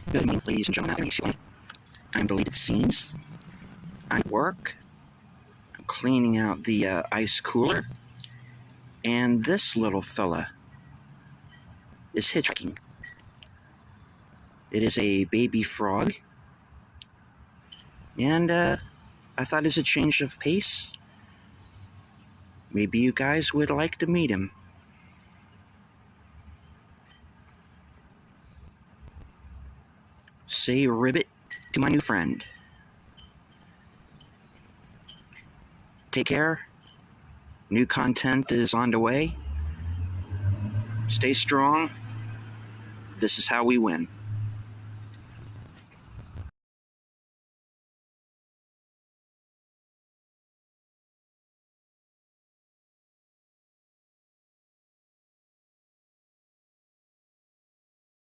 Good evening, ladies and gentlemen. I'm deleted scenes. I'm at work. I'm cleaning out the ice cooler. And this little fella is hitchhiking. It is a baby frog. And I thought as a change of pace, maybe you guys would like to meet him. Say ribbit to my new friend. Take care. New content is on the way. Stay strong. This is how we win.